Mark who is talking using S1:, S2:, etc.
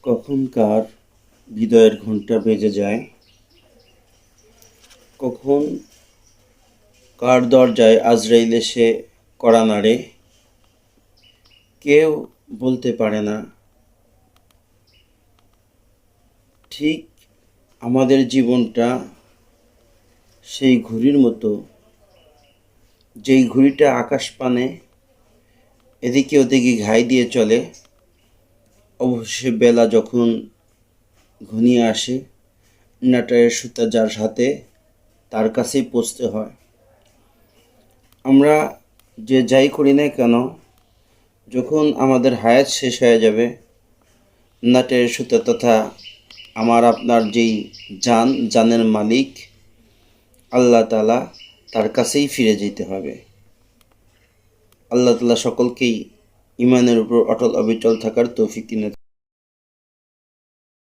S1: কখনকার হৃদয়ের ঘণ্টা বেজে যায়, কখন কার দরজায় আজরাইল এসে কড়া নাড়ে, কেউ বলতে পারে না। ঠিক আমাদের জীবনটা সেই ঘড়ির মতো, যেই ঘড়িটা আকাশপানে এদিকে ওদিকে ঘাই দিয়ে চলে। অবশেষে বেলা যখন ঘনিয়ে আসে, নাটারের সুতা যার হাতে, তার কাছেই পৌঁছতে হয়। আমরা যে যাই করি না কেন, যখন আমাদের হায়াত শেষ হয়ে যাবে, নাটের সুতা তথা আমার আপনার যেই জানের মালিক আল্লাহ তাআলা, তার কাছেই ফিরে যেতে হবে। আল্লাহ তাআলা সকলকেই ইমানের উপর অটল অবিচল থাকার তৌফিক দিন।